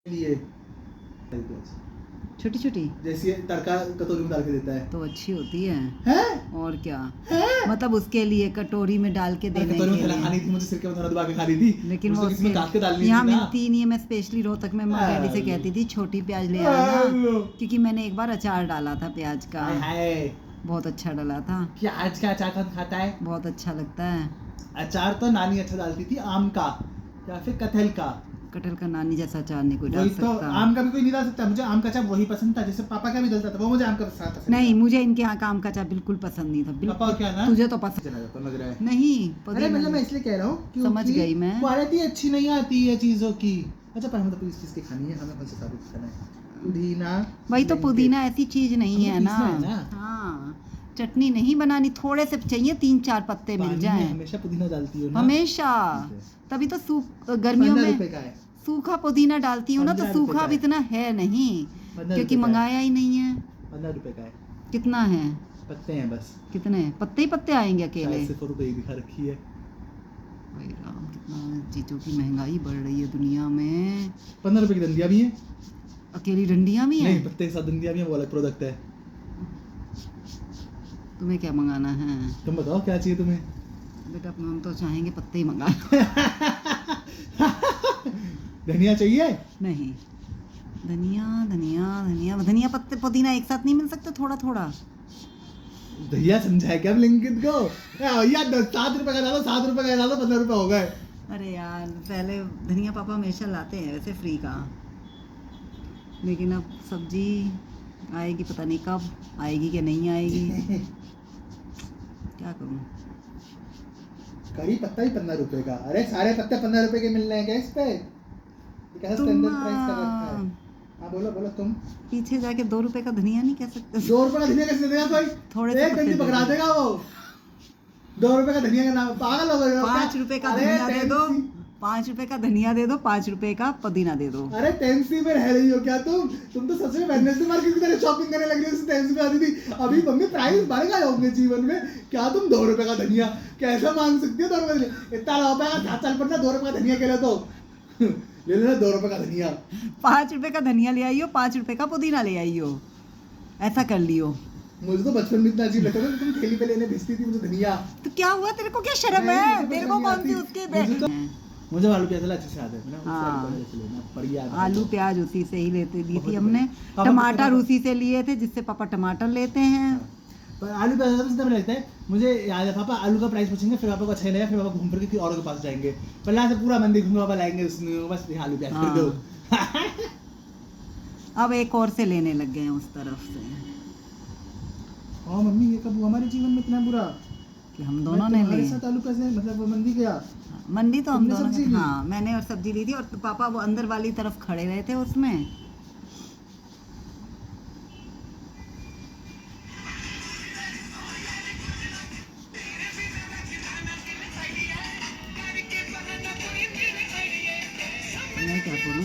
लिए छोटी छोटी जैसे तड़का कटोरी में डाल के देता है तो अच्छी होती है हैं? और क्या हैं? मतलब उसके लिए कटोरी में डाल के देने कटोरी के में लिए। खानी थी, मुझे सिरके में थोड़ा दबा के खानी थी, लेकिन वो किसी में काट के डालनी यहाँ थी ना। मिलती नहीं है। मैं स्पेशली रोहतक में डैडी से कहती थी छोटी प्याज ले आना, क्योंकि मैंने एक बार अचार डाला था प्याज का, हाय बहुत अच्छा डाला था। क्या आज का अचार कौन खाता है? बहुत अच्छा लगता है अचार तो नानी अच्छा डालती थी, आम का या फिर कटहल का। कटहल का नानी जैसा अचार नहीं कोई डाल वही तो, सकता। आम का भी कोई नहीं डाल सकता। मुझे आम का अचार वही पसंद था जैसे पापा का भी डलता था, वो मुझे आम का साथ पसंद नहीं, मुझे इनके यहाँ का आम का अचार बिल्कुल पसंद नहीं था। पापा क्या ना, तुझे तो पसंद चला जाता लग रहा है। नहीं। अरे मतलब मैं इसलिए कह रहा हूँ समझ गई मैं। क्वालिटी अच्छी नहीं आती है चीजों की। अच्छा पर हमें तो पीस पीस के खानी है, हमें कौन सा साबित करना है? पुदीना, वही तो पुदीना ऐसी चीज नहीं है ना। पीसना है ना। हाँ, चटनी नहीं बनानी, थोड़े से चाहिए 3-4 पत्ते मिल जाएं। हमेशा पुदीना डालती हो ना? हमेशा। तभी तो गर्मियों 15 में रुपए का है। सूखा पुदीना डालती हूँ ना, तो 15 सूखा रुपए अब इतना है नहीं, 15 क्योंकि रुपए का मंगाया ही नहीं है। 15 रुपए का है। कितना है? पत्ते हैं बस। कितने पत्ते ही पत्ते आएंगे अकेले? 4 रुपए की दिखा रखी है। भाई राम, कितना चीजों की महंगाई बढ़ रही है दुनिया में। 15 रुपए की डंडिया भी है। अकेली डंडियां भी हैं? नहीं, पत्ते के साथ डंडिया भी है, वो अलग प्रोडक्ट है। तुम्हें क्या मंगाना है? तुम बताओ क्या चाहिए तुम्हें? बेटा हम तो चाहेंगे पत्ते ही मंगा। धनिया चाहिए? नहीं, धनिया धनिया धनिया धनिया पत्ते पुदीना एक साथ नहीं मिल सकते? थोड़ा थोड़ा भैया समझाए क्या ब्लिंकिट को? भैया 7 रुपए का डालो, 7 रुपए का डालो, 15 रुपए हो गए। अरे यार, पहले धनिया पापा हमेशा लाते हैं वैसे फ्री का, लेकिन अब सब्जी आएगी पता नहीं कब आएगी कि नहीं आएगी। क्या करूं? कड़ी पत्ता ही 15 रुपए का। अरे सारे पत्ते 15 रुपए के मिल रहे हैं क्या इस पे? क्या स्टैंडर्ड प्राइस कर रखा है? हाँ बोलो बोलो तुम। पीछे जाके 2 रुपए का धनिया नहीं कह सकते? 2 रुपए का धनिया कैसे देगा कोई? थोड़े एक डंडी पकड़ा देगा वो। 2 रुपए का धनिया का नाम पागल हो गए हो क्या? 5 रुपए का धनिया दे दो, 5 रुपए का धनिया दे दो, 5 रुपए का पुदीना दे दो। अरे टेंसी में रह रही हो क्या तुम? तुम तो सच में वेडनेसडे मार्केट की तरह शॉपिंग करने लग रही हो। टेंसी में आती थी, अभी मम्मी प्राइस बढ़ गया होंगे जीवन में। क्या तुम 2 रुपए का धनिया कैसे मांग सकती हो? 2 रुपए का इतना रुपए का चल पड़ना, 2 रुपए का धनिया के लिए तो ले लेना 2 रुपए का धनिया। 5 रुपए का धनिया ले आइयो, 5 रुपए का पुदीना ले आइयो, ऐसा कर लियो। मुझे तो बचपन में इतना अजीब लगता था, तुम ठेली पे लेने भेजती थी मुझे धनिया। तो क्या हुआ, तेरे को क्या शर्म है? तेरे को कौन सी उसके मुझे आलू प्याज अच्छे से याद है। हाँ, आलू प्याज उसी से ही लेते दी थी हमने। टमाटर उसी से लिए थे जिससे पापा टमाटर लेते हैं। पर आलू प्याज ज्यादा लगता है मुझे। याद है पापा आलू का प्राइस पूछेंगे, फिर पापा को अच्छा लगेगा, फिर पापा घूम फिर के किसी और के पास जाएंगे। पहले से पूरा मंदिर घूम पापा लाएंगे उसमें, बस आलू प्याज कर दो। अब एक और से लेने लग गए हैं उस तरफ से। हाँ मम्मी, ये कब हुआ हमारे जीवन में इतना बुरा कि हम दोनों ने ले साथ आलू कैसे, मतलब वो मंदी गया? मंडी तो हम दोनों ने, हाँ मैंने और सब्जी ली थी, और पापा वो अंदर वाली तरफ खड़े रहे थे उसमें। मैं क्या करूँ?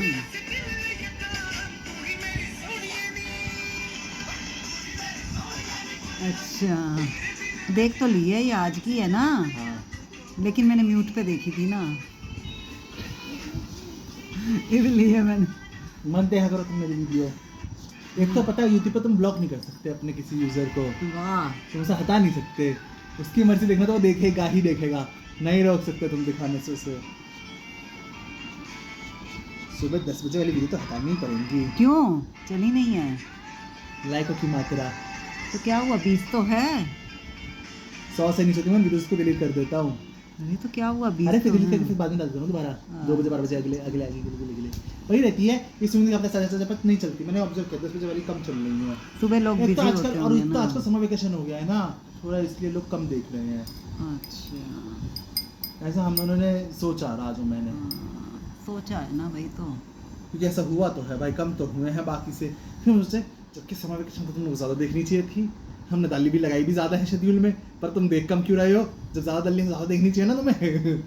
अच्छा, देख तो ली है, ये आज की है ना? हाँ। लेकिन मैंने म्यूट पे देखी थी ना, इसलिए मैंने। मत देखा करो तुम मेरी वीडियो। एक तो पता है यूट्यूब पे तुम ब्लॉक नहीं कर सकते अपने किसी यूजर को। वाह, तुम उसे हटा नहीं सकते, उसकी मर्जी देखना तो वो देखेगा ही देखेगा, नहीं रोक सकते तुम दिखाने से उसे। सुबह 10 बजे वाली वीडियो तो हटानी ही पड़ेगी। क्यों चली नहीं है? लाइकों की मात्रा तो क्या हुआ, 20 तो है। 100 से नीचे मैं वीडियोस को डिलीट कर देता हूँ। अरे तो क्या हुआ, 20 अरे फिर तो डिलीट है। करके फिर बाद में डाल दूँगा दोबारा 2 बजे 12 बजे अगले अगले अगले वही रहती है। इस सुनने का अपना साढ़े पत नहीं चलती, मैंने ऑब्जर्व किया 10 बजे वाली कम चल रही है सुबह लोग बिजी तो होते आजकल। और होंगे एक तो ना। आजकल समर वेकेशन हो गया है ना थोड़ा, इसलिए लोग कम देख रहे हैं। अच्छा, ऐसा हम दोनों ने सोचा, राजू मैंने सोचा है ना भाई, तो क्योंकि ऐसा हुआ तो है भाई, कम तो हुए हैं बाकी से। फिर मुझसे जबकि समर वेकेशन तो तुम लोग ज़्यादा देखनी चाहिए थी, हमने दाली भी लगाई भी ज़्यादा है शेड्यूल में, पर तुम देख कम क्यों रहे हो? जब ज़्यादा दाली ज़्यादा देखनी चाहिए ना तुम्हें।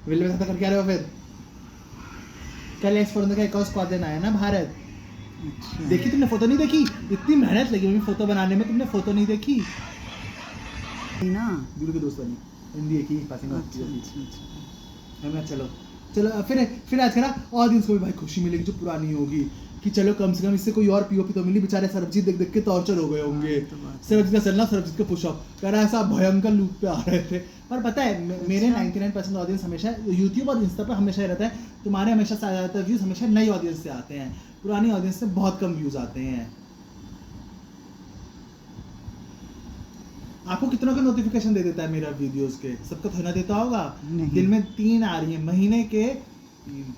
विले में करके आ रहे हो फिर? कल एस फोर का एक और स्क्वाड आया ना भारत। अच्छा। देखी तुमने? फोटो नहीं देखी? इतनी मेहनत लगी हमें फोटो बनाने में, तुमने फोटो नहीं देखी ना? गुरु के दोस्त वाली हिंदी की पासिंग अच्छा, अच्छा, अच्छा। हमने चलो चलो फिर आज करा ऑडियंस को भी भाई खुशी मिलेगी जो पुरानी होगी कि चलो कम से कम इससे कोई और पीओपी तो मिली, बेचारे सरबजीत देख देख के टॉर्चर हो गए होंगे। सरबजीत का चलना, सरबजीत का पुशअप कह रहा है, ऐसा भयंकर लूप पे आ रहे थे। पर पता है मेरे 99% ऑडियंस हमेशा यूट्यूब और इंस्टा पर हमेशा रहता है, तुम्हारे हमेशा ज़्यादातर व्यूज़ हमेशा नई ऑडियंस से आते हैं, पुरानी ऑडियंस से बहुत कम व्यूज़ आते हैं। आपको कितनों का नोटिफिकेशन दे देता है मेरा वीडियोस के? सबको थोड़ा ना देता होगा। दिन में 3 आ रही है, महीने के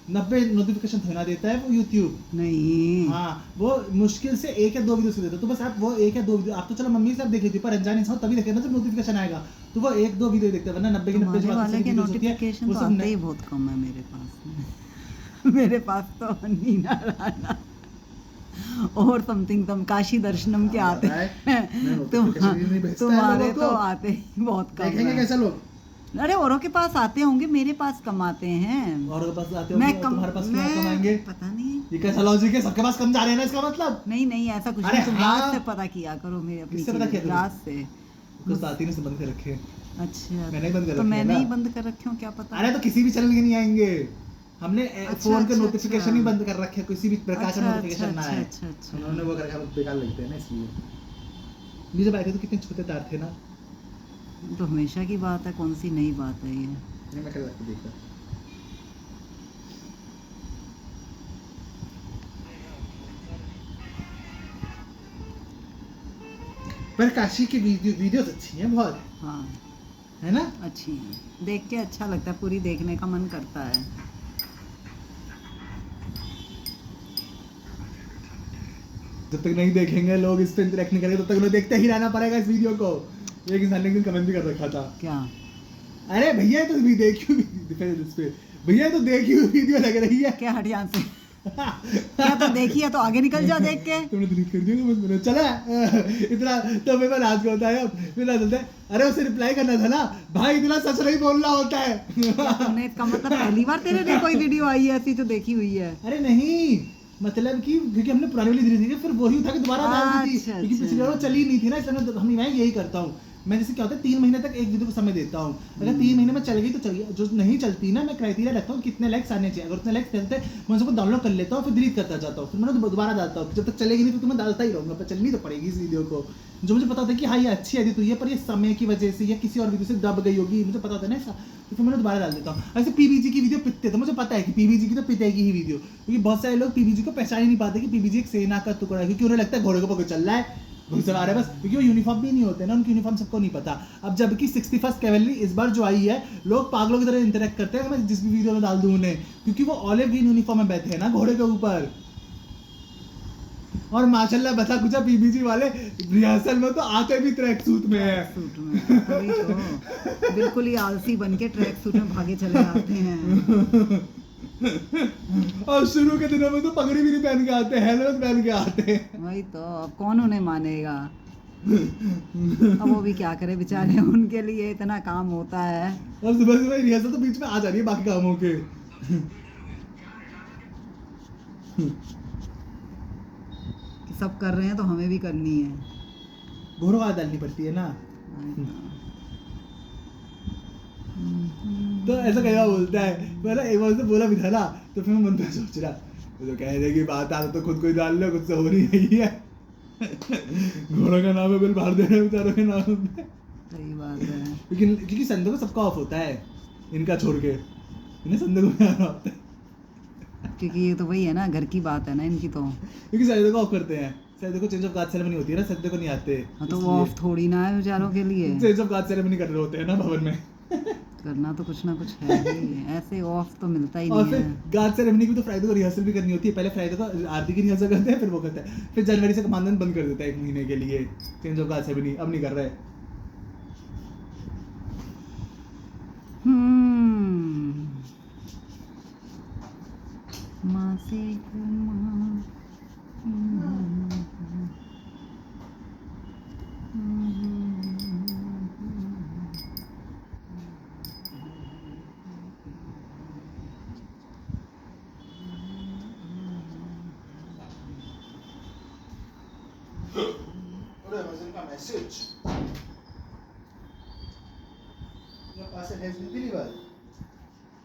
90 नोटिफिकेशन थोड़ा देता है वो यूट्यूब। नहीं, हाँ, वो मुश्किल से 1 या 2 वीडियो से देता है। तो बस आप वो 1 या 2 वीडियो, आप तो चलो मम्मी से आप देख लीजिए, पर अनजान इंसान तभी देखेगा ना जब नोटिफिकेशन आएगा, तो वो 1-2 वीडियो देखते हैं, वरना 90 की 90 वाले के नोटिफिकेशन तो आते ही बहुत कम है मेरे पास। मेरे पास तो नीना राणा और समथिंग तम काशी दर्शनम के आते हैं, तुम्हारे तो आते ही बहुत कम देखेंगे कैसे लोग। अरे औरों के पास आते होंगे, मेरे पास कमाते हैं। औरों के पास आते होंगे, तुम्हारे पास क्या कमाएंगे? पता नहीं, ये कैसा लॉजिक है? सबके पास कम जा रहे हैं ना, इसका मतलब? नहीं ऐसा कुछ नहीं। तुम रात से पता किया करो मेरे, किससे पता किया? रात से कुछ साथी ने से बंद कर रखे। अच्छा, मैंने बंद कर रखे। तो मैंने ही बंद कर रखे हो, क्या पता। अरे तो किसी भी चैनल के नहीं आएंगे, हमने फोन के नोटिफिकेशन ही बंद कर रखे, किसी भी प्रकार का नोटिफिकेशन ना आए। उन्होंने वो करके बेकार लगते हैं ना, इसलिए। ये जब आए थे तो कितने छोटे तार थे ना। तो हमेशा की बात है, कौन सी नई बात है ये? मैं कल आपको देखा। पर काशी की वीडियोस अच्छी हैं बहुत। हाँ, है ना? अच्छी है, देख के अच्छा लगता है, पूरी देखने का मन करता है। जब तक नहीं देखेंगे लोग, इस पे इंटरेक्ट नहीं करेंगे, तब तक उन्हें देखते ही रहना पड़ेगा इस वीडियो को। एक इंसान ने एक दिन कमेंट भी कर रखा था, क्या? अरे भैया तो भी देखी हुई भैया तो देखी हुई वीडियो लग रही है क्या? हट यहाँ से। क्या तो देखी है तो आगे निकल जा देख के। तुमने डिलीट कर दिया बस, मैंने चला इतना तो मेरे पास आज का होता है। फिर ना चलता है, अरे उसे रिप्लाई करना था ना भाई, इतना सच नहीं बोलना होता है। तुमने इसका मतलब पहली बार तेरे लिए कोई वीडियो आई है ऐसी जो देखी हुई है? अरे नहीं, मतलब कि क्योंकि हमने पुरानी वाली धीरे धीरे फिर वही उठा के दोबारा डाल दी थी, क्योंकि पिछली बार चली नहीं थी ना, इसलिए मैं यही करता हूँ। मैं जैसे क्या होता है 3 महीने तक एक वीडियो को समय देता हूँ, अगर 3 महीने में चल गई तो चल गई, जो नहीं चलती ना मैं क्राइटेरिया रखता हूँ कितने लाइक्स आने चाहिए, अगर उतने लाइक्स चलते मैं उसको डाउनलोड कर लेता हूँ, फिर डिलीट करता जाता हूँ, फिर मैं दोबारा डालता हूँ, जब तक चलेगी नहीं तो मैं डालता ही रहूँगा, पर चलनी तो पड़ेगी इस वीडियो को। जो मुझे पता होता है कि हाँ ये अच्छी एडिट हुई है, पर ये समय की वजह से या किसी और वीडियो से दब गई होगी, मुझे पता होता है ना ऐसा, तो फिर मैंने दोबारा डाल देता हूँ। ऐसे पीबीजी की वीडियो पिटते तो मुझे पता है कि पीबीजी की तो पिटेगी ही वीडियो, क्योंकि बहुत सारे लोग पीबीजी को पहचान ही नहीं पाते कि पीबीजी एक सेना का टुकड़ा है, क्योंकि उन्हें लगता है घोड़े को पकड़ चल रहा है, घुड़सवार है बस, क्योंकि वो यूनिफॉर्म भी नहीं होते ना, उनकी यूनिफॉर्म सबको नहीं पता। अब जबकि 61st कैवेलरी इस बार जो आई है, लोग पागलों की तरह इंटरेक्ट करते हैं, मैं जिस भी वीडियो में डाल दूं उन्हें, क्योंकि वो ऑलिव ग्रीन यूनिफॉर्म में बैठे हैं ना घोड़े के ऊपर। और माशाल्लाह बचा कुचा पीबीजी वाले रिहर्सल में तो आते भी ट्रैक सूट में है, तभी तो बिल्कुल ही आलसी बन के ट्रैक सूट में भागे चले आते हैं। और शुरू के दिनों में तो पगड़ी भी नहीं पहन के आते, हेलमेट पहन के आते हैं। वही तो, अब कौन उन्हें मानेगा? अब वो भी क्या करे बेचारे, उनके लिए इतना काम होता है। और सुबह सुबह रिहर्सल तो बीच में आ जा रही है बाकी कामों के। सब कर रहे हैं तो हमें भी करनी है, घोड़ों को डालनी पड़ती है ना। तो ऐसा कई बोलता है, मैंने एक बार से बोला भी था ना, तो फिर मैं मन में सोच रहा, तो कह रहे कि बात आता तो खुद को ही डाल लो, खुद से हो रही नहीं है। घोड़ों का नाम है, बिल बाहर दे रहे हैं बेचारों के नाम पे। सही बात है, लेकिन क्योंकि संडे को सबका ऑफ होता है, इनका छोड़ के, इन्हें संडे को आना होता है, क्योंकि ये तो वही है ना, घर की बात है ना इनकी तो, क्योंकि सैटरडे को ऑफ करते हैं। सैटरडे को चेंज ऑफ गार्ड सेरेमनी होती है ना, सैटरडे को नहीं आते। हाँ तो वो ऑफ थोड़ी ना है बेचारों के लिए, चेंज ऑफ गार्ड सेरेमनी कर रहे होते हैं ना भवन में। करना तो कुछ ना कुछ है ही, ऐसे ऑफ तो मिलता ही और नहीं फिर है। गार्ड सेरेमनी की तो फ्राइडे को रिहर्सल भी करनी होती है, पहले फ्राइडे को आरती की रिहर्सल करते हैं, फिर वो करते हैं, फिर जनवरी से कमांडन बंद कर देता है 1 महीने के लिए, चेंज ऑफ गार्ड सेरेमनी अब नहीं कर रहे। Amazon का message, your parcel has been delivered.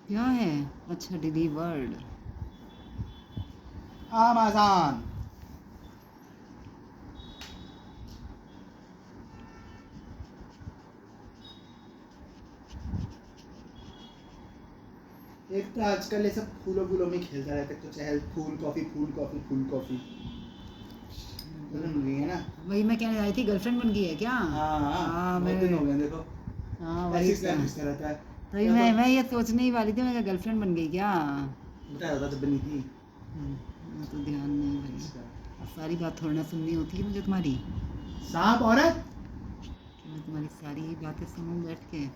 क्या है? अच्छा, डिलीवर्ड। अमेज़न। एक तो आजकल ये सब फूलों फूलों में खेलता रहता है, तो चाहे फूल कॉफी फूल कॉफी फूल कॉफी बन गई है ना। वही मैं कहने आई थी, गर्लफ्रेंड बन गई है क्या? हाँ हाँ, बहुत दिन हो गए देखो, हाँ ऐसे वही ही प्लान खींचता रहता है। तभी या मैं तो मैं ये सोचने ही वाली थी, मैं गर्लफ्रेंड बन गई क्या? बताया होता जब बनी थी। मैं तो ध्यान नहीं भाई, सारी बात थोड़ा ना सुननी होती है मुझे तुम्हारी, सांप औरत। कि मैं तुम्हारी सारी बातें सुनूं बैठ के।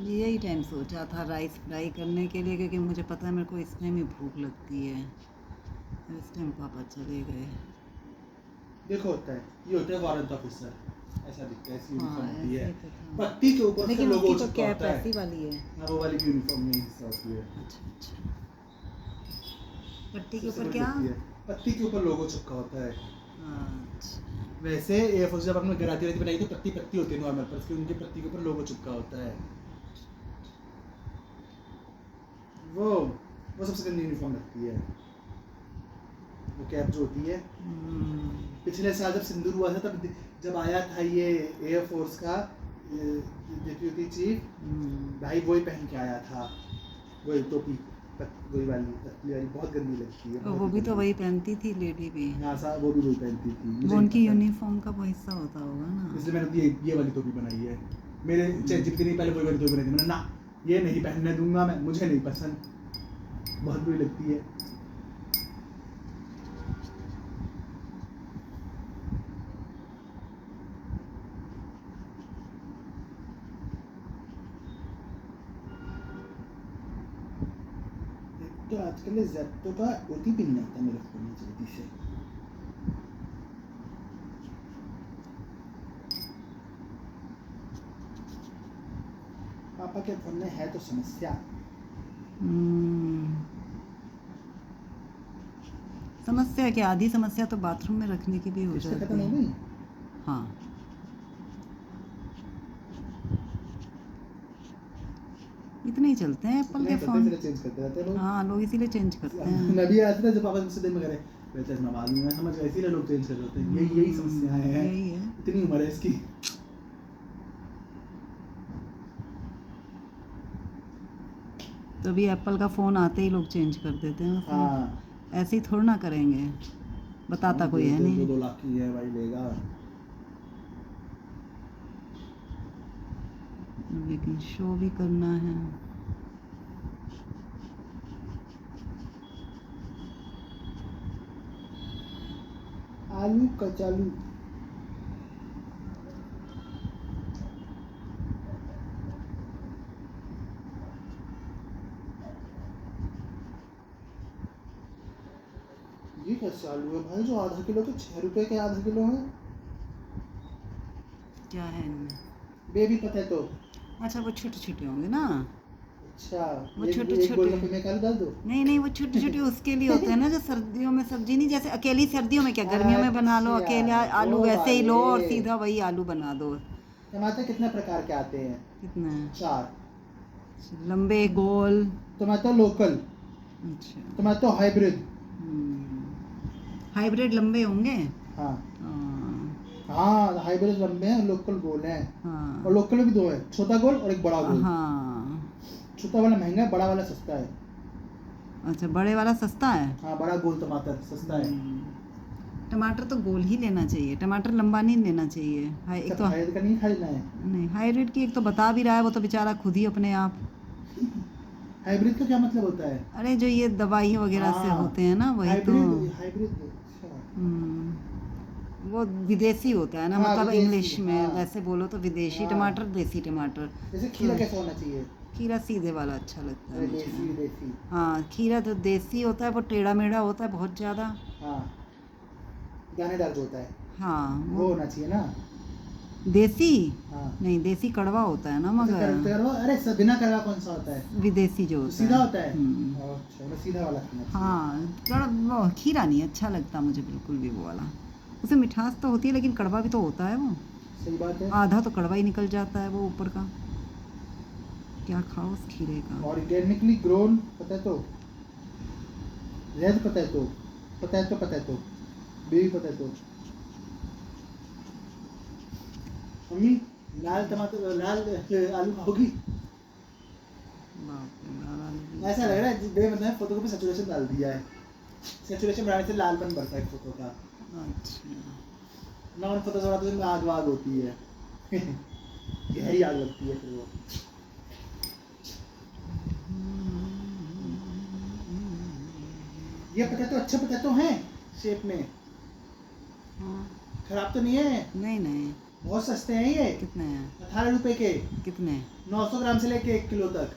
यही टाइम सोचा था राइस फ्राई करने के लिए, क्योंकि मुझे पता है मेरे को इस टाइम ही भूख लगती है। इस टाइम पापा चले गए। देखो होता है, ये होता है वारंट ऑफिसर, ऐसा दिखता है, ऐसी यूनिफॉर्म हाँ, होती है, ऐसे तो था। पट्टी के ऊपर लेकिन लोगो उसकी तो चिपका कैप होता है। ऐसी वाली है। हाँ, वो वाली यूनिफॉर्म में हिस्सा होती है। अच्छा अच्छा, पट्टी के सबसे ऊपर बड़ी क्या? होती है, पट्टी के ऊपर लोगो चिपका होता है। अच्छा, वैसे एयरफोर्स जब हमने गराती रहती बनाई तो पत्ती पत्ती होती है नॉर्मल, पर उसके उनके पत्ती के ऊपर लोगो चिपका होता है। वो सबसे गंदी यूनिफॉर्म लगती है, वो कैप जो होती है। पिछले साल जब सिंदूर हुआ था, तब जब आया था ये एयरफोर्स का डिप्यूटी चीफ, भाई वही पहन के आया था, वही टोपी, वही वाली पतली वाली, बहुत गंदी लगती है। वो भी तो वही पहनती थी लेडी भी। हाँ साहब, वो भी वही पहनती थी। वो उनकी यूनिफॉर्म का वो हिस्सा होता होगा ना, इसलिए मैंने ये वाली टोपी बनाई है। मेरे जितनी पहले वही वाली टोपी बनाई थी मैंने, ना ये नहीं पहनने दूंगा मैं, मुझे नहीं पसंद, बहुत बुरी लगती है। तो आजकल ज़ेप्टो का ओटीपी नहीं आता मेरे फोन में जल्दी से। पापा के फोन में है तो समस्या। समस्या क्या, आधी समस्या तो बाथरूम में रखने की भी हो इससे जाती खत्म हो है। गई। हाँ, इतने ही चलते हैं एप्पल के फोन। चेंज करते रहते हैं लोग। हाँ, लोग इसीलिए चेंज करते हैं। मैं भी आज था जब पापा मुझसे दिन में करे वैसे मैं बाद में समझ गया, इसीलिए लोग चेंज कर रहे हैं। यही समस्याएं हैं, यही है। इतनी उम्र है इसकी। तभी एप्पल का फ़ोन आते ही लोग चेंज कर देते हैं। हाँ, ऐसे ही थोड़ा ना करेंगे, बताता कोई है नहीं। 2 लाख की है भाई, लेगा। लेकिन शो भी करना है। आलू कचालू। ये कैसे आलू है भाई, जो आधा किलो के 6 रुपए के आधा किलो है? क्या है इनमें? बेबी पता है तो। अच्छा, वो छोटे छोटे होंगे ना। अच्छा, वो एक छोटे-छोटे। गोलगप्पे में आलू डाल दो। नहीं, वो छोटे छोटे उसके लिए होते हैं ना, जो सर्दियों में सब्जी नहीं, जैसे अकेली सर्दियों में क्या, गर्मियों में बना लो अच्छा, अकेला आलू, वो वैसे ही लो और वाले। सीधा वही आलू बना दो। टमाटर कितने प्रकार के आते हैं? कितना? 4। लंबे, गोल। टमाटर लोकल, अच्छा, टमाटर हाइब्रिड। हाइब्रिड लंबे होंगे। हाँ हाँ, हाँ, हाइब्रिड लंबे हैं, लोकल गोल हैं। हाँ, और लोकल में भी 2 है, छोटा गोल और एक बड़ा गोल। हाँ। छोटा वाला महंगा है, बड़ा वाला सस्ता है। अच्छा, बड़े वाला सस्ता है। हाँ, बड़ा गोल टमाटर सस्ता है। टमाटर तो गोल ही लेना चाहिए, टमाटर लंबा नहीं लेना चाहिए। एक तो हाइब्रिड का नहीं खरीदना है। नहीं, हाइब्रिड की एक तो बता भी रहा है वो तो बेचारा खुद ही अपने आप। हाइब्रिड का क्या मतलब होता है? अरे जो ये दवाई वगैरह से हाँ, होते हैं ना, वही तो। हाइब्रिड अच्छा। वो विदेशी होता है ना, हाँ, मतलब विदेशी, इंग्लिश में हाँ। वैसे बोलो तो विदेशी हाँ। टमाटर, देसी टमाटर। जैसे खीरा कैसा होना चाहिए? खीरा सीधे वाला अच्छा लगता है देसी मुझे। विदेशी। हाँ, खीरा जो देसी होता है वो टेढ़ा मेढ़ा होता है बहुत ज़्यादा। हाँ, दानेदार जो होता है हाँ, वो होना चाहिए ना। देसी हाँ नहीं, देसी कड़वा होता है ना, मगर करवा, अरे सब बिना करवा कौन सा होता है? विदेशी जो तो होता सीधा है। होता है। हम्म। अच्छा, मैं सीधा वाला खाना चाहिए। हाँ, वो खीरा नहीं अच्छा लगता मुझे बिल्कुल भी वो वाला। उसमें मिठास तो होती है लेकिन कड़वा भी तो होता है वो। सही बात है। आधा तो कड़वा ही निकल जाता है वो ऊपर का। क्या खाओ उस खीरे का। Organically grown potato, red potato, potato, baby potato. Mummy लाल टमाटर, लाल आलू खाओगी? बाप रे, लाल आलू भी ऐसा लग रहा है बे मतलब फोटो पे सैचुरेशन डाल दिया है। सैचुरेशन बढ़ाने से लालपन बढ़ता है फोटो का। अच्छा। नॉन फोटो थोड़ा तो इसमें आग वाग होती है। गहरी आग लगती है फिर वो। ये पोटैटो अच्छे पोटैटो हैं शेप में, हाँ। खराब तो नहीं है। नहीं नहीं। बहुत सस्ते हैं ये। कितने हैं? 18 रुपए के। कितने? 900 ग्राम से लेके 1 किलो तक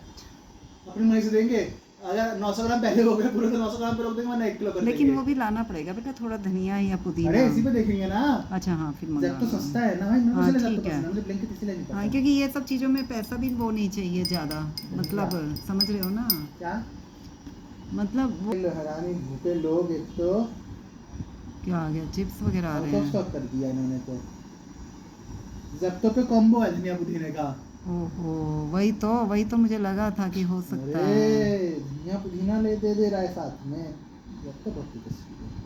अपनी मर्जी से देंगे। अगर 900 ग्राम पहले हो गए पूरे तो 900 ग्राम पे रोक देंगे, वरना 1 किलो कर देंगे। लेकिन वो भी लाना पड़ेगा बेटा, थोड़ा धनिया या पुदीना। अरे इसी पे देखेंगे ना। अच्छा हाँ, फिर मंगा जब तो लो। सस्ता है ना भाई, हाँ, मुझे ठीक है। मुझे ब्लिंकिट इसलिए नहीं पता। हाँ, क्योंकि ये सब चीज़ों में पैसा भी वो नहीं चाहिए ज़्यादा, मतलब समझ रहे हो ना, क्या मतलब वो हरामी भूखे लोग। एक तो क्या आ गया, चिप्स वगैरह आ रहे हैं। स्टॉप कर दिया इन्होंने तो। ज़ेप्टो पे कॉम्बो है धनिया पुदीने का। ओहो, वही तो मुझे लगा था कि हो सकता है। अरे धनिया पुदीना ले दे रहा है साथ में। ज़ेप्टो बहुत ही तस्वीर है।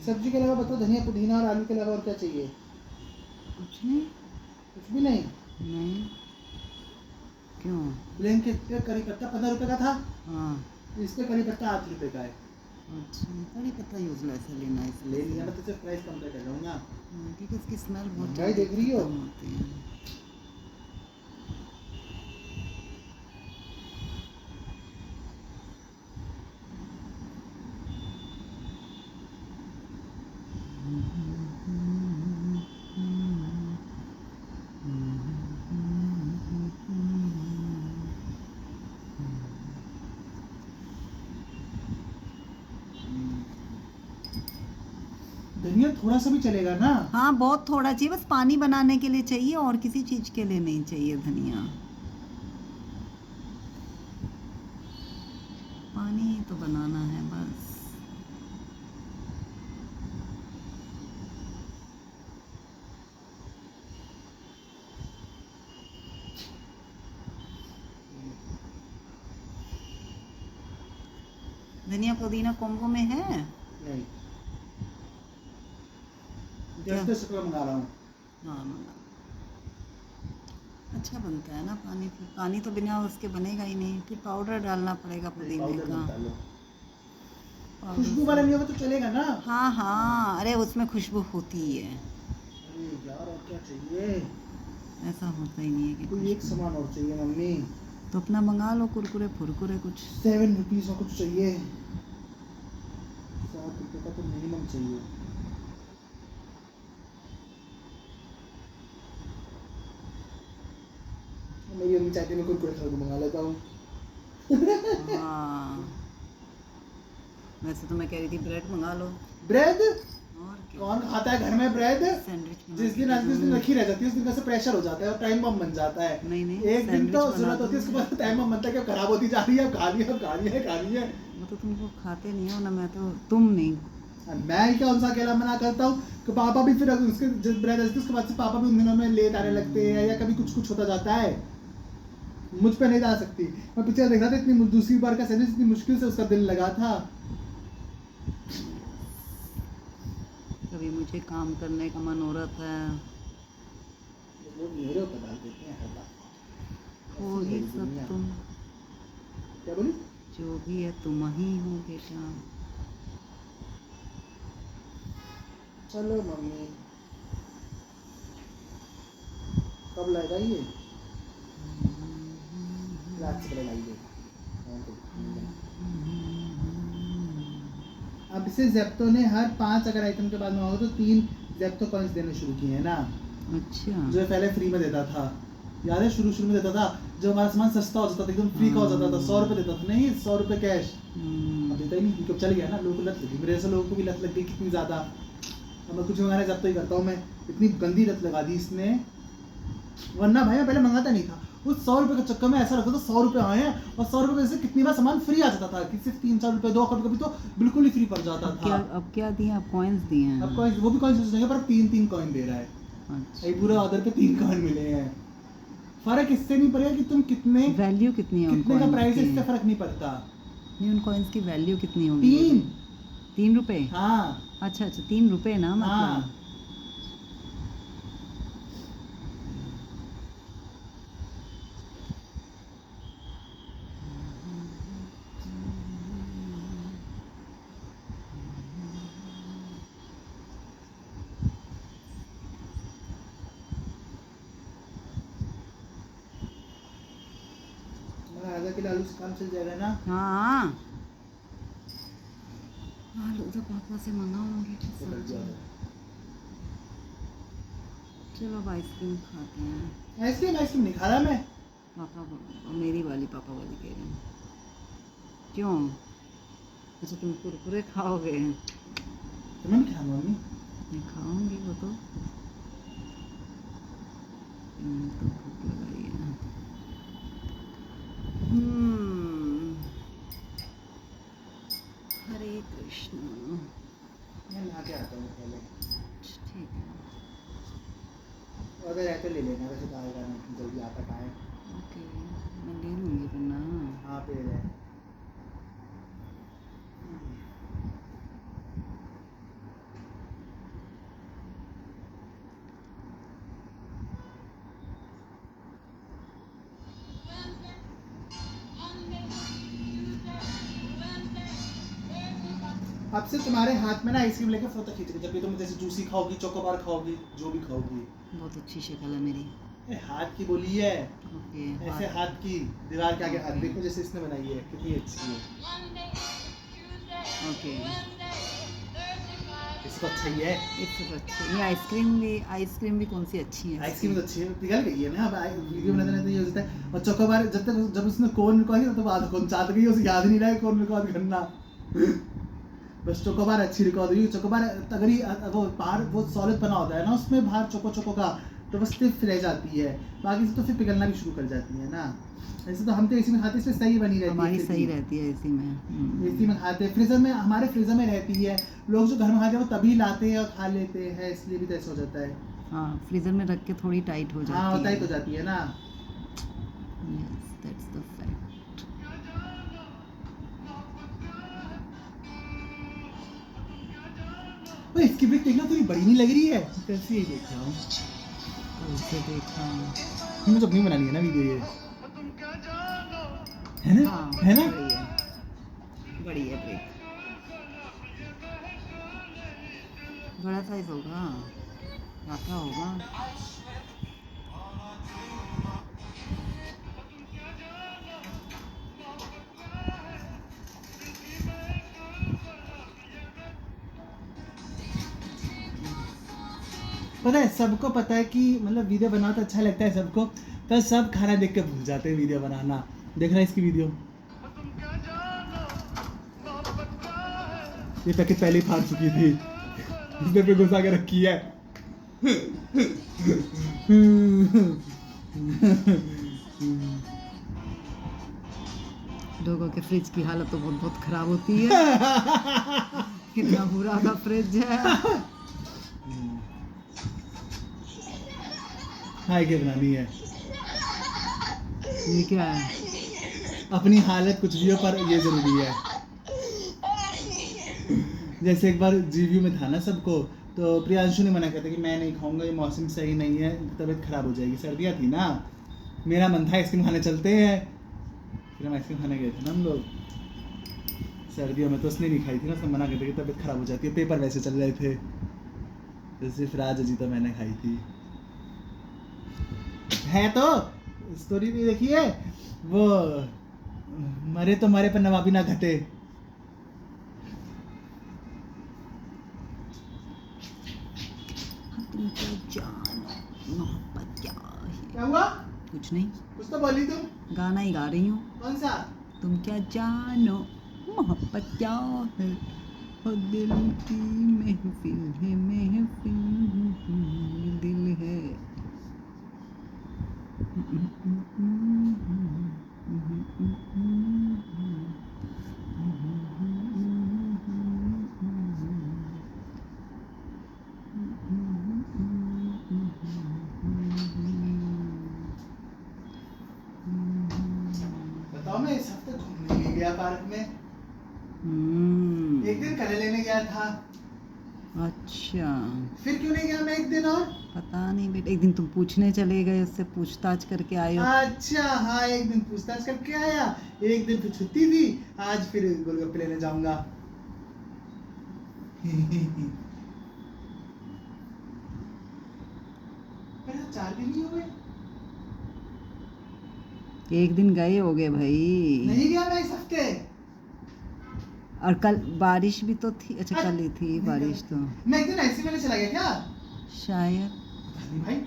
सब्जी के अलावा बताओ, धनिया पुदीना और आलू के अलावा और क्या चाहिए? कुछ नहीं। कुछ भी नहीं। नहीं, क्यों? ब्लिंकिट पे करी पत्ता 15 रुपए का था, हाँ। इस पे करी पत्ता 8 रुपए का है। अच्छा, कड़ी पत्ता यूजलेस है, लेना ले इसलिए। लिया ना तो सिर्फ प्राइस कम कर रहा हूँ ना। क्योंकि इसकी स्मेल बहुत महंगाई देख रही हो? खत्म होती है। धनिया थोड़ा सा भी चलेगा ना? हाँ, बहुत थोड़ा चाहिए, बस पानी बनाने के लिए चाहिए, और किसी चीज के लिए नहीं चाहिए धनिया। पानी ही तो बनाना है बस। धनिया पुदीना कॉम्बो में है? नहीं, क्या? जस्ट शुक्र मंगा रहा हूँ। हाँ, मंगा। अच्छा बनता है ना पानी, फिर पानी तो बिना उसके बनेगा ही नहीं, फिर पाउडर डालना पड़ेगा पुदीने पाउडर का। मत डालो। पाउडर खुशबू से- वाला नहीं होगा तो चलेगा ना? हाँ हाँ, अरे उसमें खुशबू होती ही है, अरे यार और क्या चाहिए? ऐसा होता ही नहीं है कि कोई एक खुशबू। सामान और चाहिए मम्मी। तो अपना मंगा लो, कुरकुरे फुरकुरे कुछ। 7 रुपीज और कुछ चाहिए। 7 रुपये का तो मिनिमम चाहिए। मेरी मम्मी चाहती है मैं कुरकुरे खा के मंगा लेता हूँ। हाँ, वैसे तो मैं कह रही थी ब्रेड मंगा लो। ब्रेड और क्या, कौन खाता है घर में ब्रेड? सैंडविच जिस दिन आज जिस दिन रखी रह जाती है उस दिन का से प्रेशर हो जाता है और टाइम बम बन जाता है। नहीं नहीं, एक दिन तो सैंडविच बना जरूरत होती है, दो। उसके बाद टाइम बम बनता है कि अब खराब होती जा रही है, अब खानी है, अब खानी है, खानी है। वो तो तुमको खाते नहीं हो ना, मैं तो, तुम नहीं। मैं क्या उनसा अकेला मना करता हूँ कि पापा भी फिर उसके जब ब्रेड रहती है उसके बाद से पापा भी उन दिनों में लेट आने लगते हैं या कभी कुछ कुछ होता जाता है। मुझ पे नहीं जा सकती। मैं पीछे देख रहा था, इतनी दूसरी बार का सैंडविच इतनी मुश्किल से उसका दिल लगा था। कभी मुझे काम करने का मन हो रहा था। लोग मेरे ऊपर डाल देते हैं हर बात। हो ऐसी ही है सब दुनिया। तुम, क्या बोली? जो भी है तुम ही हो बेटा। चलो मम्मी, कब लाएगा ये? रात से पहले लाइए। अब से जेप्टो ने हर 5 अगर आइटम के बाद मंगाओ तो 3 जेप्टो कॉइन्स देने शुरू किए हैं ना। अच्छा। जो पहले फ्री में देता था, याद है शुरू में देता था, जब हमारा सामान सस्ता हो जाता था, एकदम फ्री का हो जाता था, 100 रुपये देता था, नहीं 100 रुपये कैश। अब देता ही नहीं क्योंकि चल गया ना, लोगों को लत लगी, मेरे जैसे लोगों को भी लत लग गई कितनी ज़्यादा। अब मैं कुछ मंगाने जब तो ही करता हूँ मैं, इतनी गंदी लत लगा दी इसने। वरना भाई मैं पहले मंगाता नहीं था, उस 100 रुपये के चक्कर में ऐसा लगता था 100 रुपये आए हैं, और 100 रुपये से कितनी बार सामान फ्री आ जाता था कि सिर्फ 3-4 रुपये 2 कभी तो बिल्कुल ही फ्री पड़ जाता था। अब क्या दिए? अब कॉइन्स दिए हैं। अब कॉइन्स, वो भी कॉइन्स यूज नहीं, पर 3-3 कॉइन दे रहा है। अच्छा। ये पूरे ऑर्डर पे 3 कॉइन मिले हैं। फर्क इससे नहीं पड़ेगा कि तुम कितने, वैल्यू कितनी है उन कितने का coins प्राइस है, की? इससे फर्क नहीं पड़ता। नहीं, उन कॉइन्स की वैल्यू कितनी होगी? 3 रुपए? हाँ अच्छा 3 रुपए ना, मतलब। हाँ। आधा किलो आलू से काम चल जाएगा ना। हाँ, आलू तो पापा से मंगाऊंगी। चलो अब आइसक्रीम खाते हैं। आइसक्रीम नहीं खा रहा मैं। पापा, मेरी वाली पापा वाली कह रही हूँ। क्यों? अच्छा तुम कुरकुरे खाओगे? तो मैं नहीं खाऊंगा मम्मी। मैं खाऊंगी वो तो भूख लगाई है। हरे कृष्ण। मैं नहा के आता हूँ पहले। ठीक है, अगर है तो ले लेना, वैसे तो आएगा नहीं जल्दी आता कहाँ है। ओके, मैं ले लूँगी वरना। हाँ पे ले। अब से तुम्हारे हाथ में ना आइसक्रीम लेके फोटो खींचेंगे जब भी तुम जैसे जूसी खाओगी, चोकोबार खाओगी, जो भी खाओगी। बहुत अच्छी शक्ल है मेरी। हाथ की बोली है। ओके, ऐसे हाथ की दीवार के आगे हाथ देखो जैसे इसने बनाई है, कितनी अच्छी है। ओके, इसको अच्छा ही है। इससे अच्छी ये आइसक्रीम भी कौन सी अच्छी है? आइसक्रीम तो अच्छी है, पिघल गई है ना। अब वीडियो बनाते रहते ये हो जाता है। और चोकोबार जब उसने कोन निकाली तो आधा कोन चाट गई, उसे याद नहीं रहा कोन निकाल करना। बस चोकोबार अच्छी रिकॉर्ड हुई। चोकोबार अगर ही वो बाहर वो सॉलिड बना होता है ना, उसमें बाहर चोको का तो बस स्टिफ रह जाती है, बाकी से तो फिर पिघलना भी शुरू कर जाती है ना। ऐसे तो हम तो एसी में खाते इसलिए सही बनी रहती है। हमारी सही रहती है एसी में। एसी में खाते हैं, फ्रीजर में, हमारे फ्रीजर में रहती है। लोग जो घर में खाते हैं वो तभी लाते हैं और खा लेते हैं, इसलिए भी तो ऐसा हो जाता है। हाँ, फ्रीजर में रख के थोड़ी टाइट हो जाती है। हाँ टाइट हो जाती है ना। Yes, that's the fact. भाई इसकी ब्रिक देखना थोड़ी बड़ी नहीं लग रही है, कैसी है देख रहा हूँ। उसे देखा मुझे अपनी बनानी है ना वीडियो ये, है ना? हाँ, है ना? बड़ी है ब्रेक। बड़ा साइज होगा, क्या होगा? पता है सबको पता है कि मतलब वीडियो बनाना तो अच्छा लगता है सबको, पर सब खाना देख के भूल जाते हैं वीडियो बनाना। देख रहा है इसकी वीडियो, ये पैकेट पहले ही फाड़ चुकी थी, इसने पे घुसा के रखी है। लोगों के फ्रिज की हालत तो बहुत बहुत खराब होती है। कितना बुरा का फ्रिज है। हाँ क्या बनानी है, ये क्या है? अपनी हालत कुछ भी हो पर ये जरूरी है। जैसे एक बार जीवीयू में था ना सबको, तो प्रियांशु ने मना किया था कि मैं नहीं खाऊंगा, ये मौसम सही नहीं है, तबीयत खराब हो जाएगी, सर्दियाँ थी ना, मेरा मन था आइसक्रीम खाने चलते हैं, फिर हम आइसक्रीम खाने गए थे ना हम लोग सर्दियों में, तो उसने नहीं खाई थी ना, उसने मना कर दिया कि तबीयत खराब हो जाती है, पेपर वैसे चल रहे थे। तो सिर्फ राज अजी तो मैंने खाई थी। है तो स्टोरी नहीं देखी है वो, मरे तो मरे पर नवाबी ना घटे। तुम क्या जानो मोहब्बत क्या है। क्या हुआ? कुछ नहीं, कुछ तो बोली तुम। गाना ही गा रही हूँ। कौन सा? तुम क्या जानो मोहब्बत क्या है, और दिल की महफिल है, महफिल ये दिल है। बताओ, मैं इस हफ्ते घूमने नहीं गया पार्क में। एक दिन कल लेने गया था। अच्छा, फिर क्यों नहीं गया मैं एक दिन और? पता नहीं बेटा, एक दिन तुम पूछने चले गए, उससे पूछताछ करके आए हो। अच्छा हाँ, एक दिन पूछताछ करके आया, एक दिन फिर छुट्टी थी, आज फिर गोलगप्पे लेने जाऊंगा। मेरा 4 दिन ही हो गए। एक दिन गए होगे भाई। नहीं गया मैं इस हफ्ते। और कल बारिश भी तो थी। अच्छा, कल ही थी बारिश तो। मैं एक दिन ऐसे मैंने चला गया क्या? शायद। पता नहीं भाई।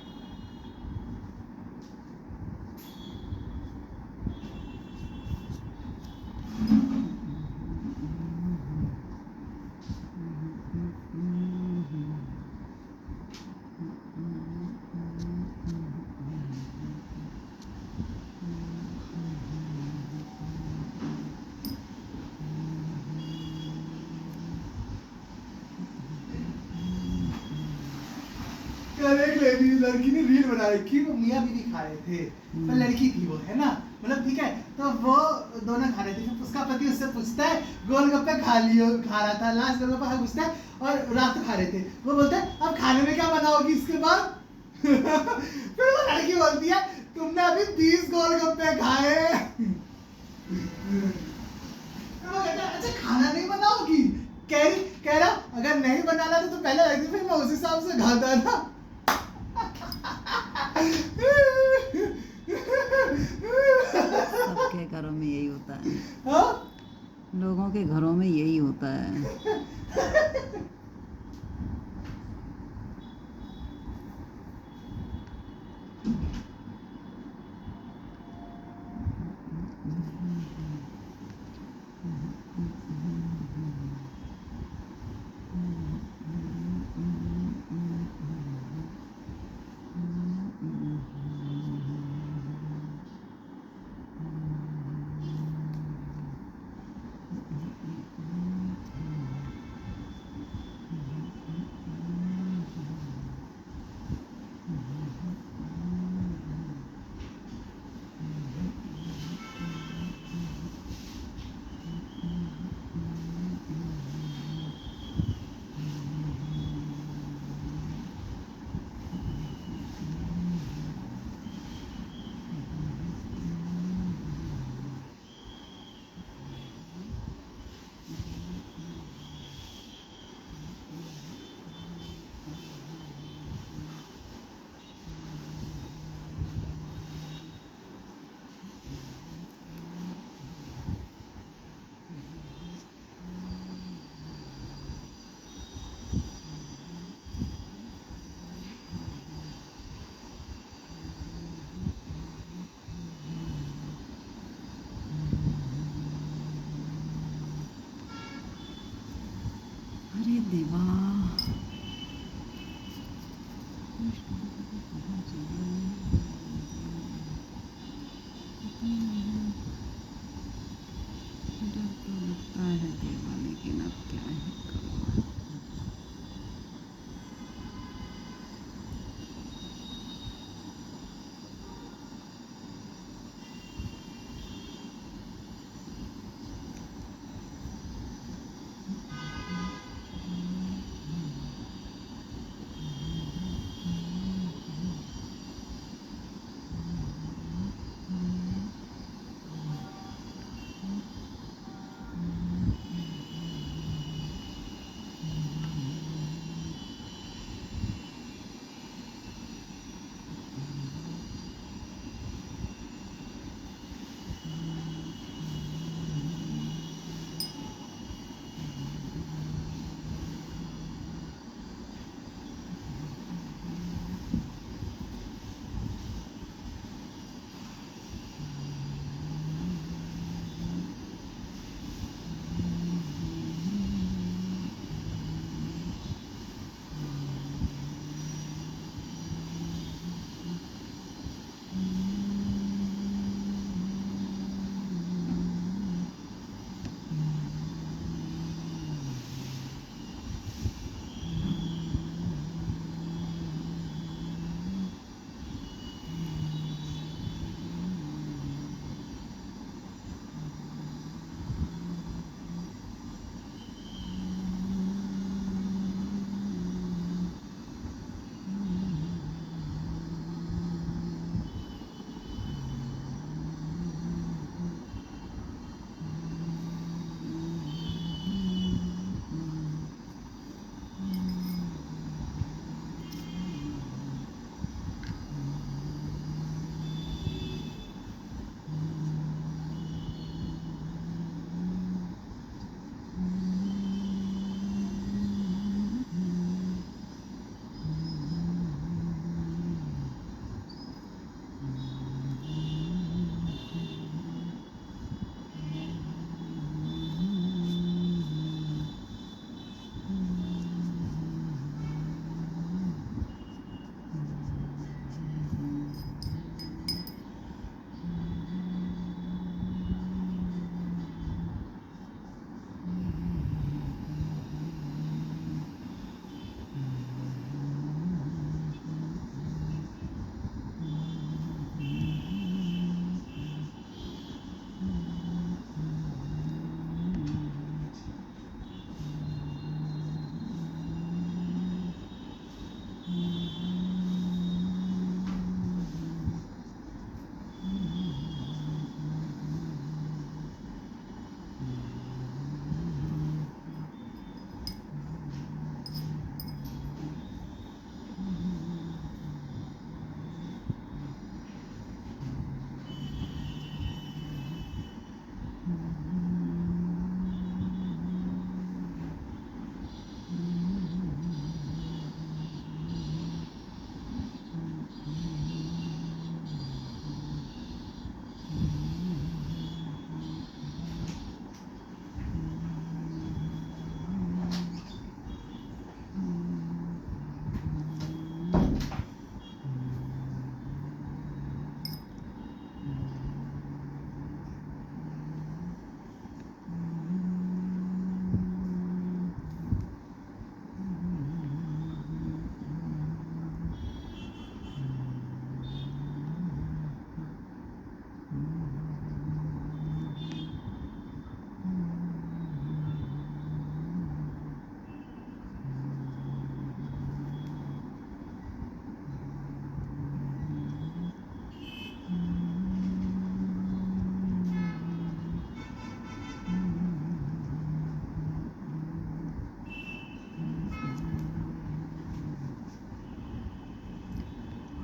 कल एक लड़की ने रील बना रखी, वो मियां बीवी खा रहे थे, पर लड़की थी वो, है ना, मतलब ठीक है, तो वो दोनों खा रहे थे, फिर उसका पति उससे पूछता है गोलगप्पे खा रहा था, लास्ट गोलगप्पा पूछता है और रात को खा रहे थे, वो बोलता है अब खाने में क्या बनाओगी इसके बाद? फिर वो लड़की बोलती है तुमने अभी 20 गोलगप्पे खाए। फिर वो कहता है अच्छा खाना नहीं बनाओगी? कह रहा अगर नहीं बनाना तो पहले लड़की, फिर मैं उस हिसाब से खाता था। सबके घरों में यही होता है। हाँ? लोगों के घरों में यही होता है।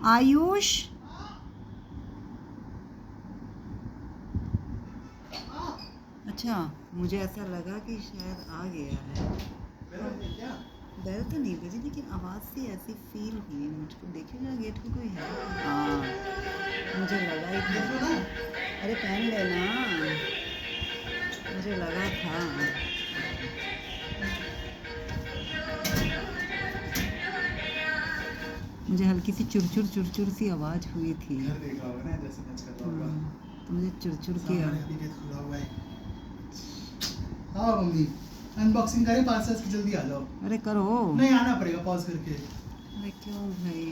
आयुष अच्छा, मुझे ऐसा लगा कि शायद आ गया है। डर तो नहीं लगी लेकिन आवाज़ से ऐसी फील हुई मुझको। देखिएगा गेट पे कोई है। हाँ, मुझे लगा ही था। अरे पहन लेना, मुझे लगा था। मुझे हल्की सी चुरचुर सी आवाज़ हुई थी। तो मुझे चुरचुर की हाँ मम्मी, अनबॉक्सिंग करें पार्सल्स की, जल्दी आ जाओ। अरे करो। नहीं, आना पड़ेगा पॉज करके। अरे क्यों भाई।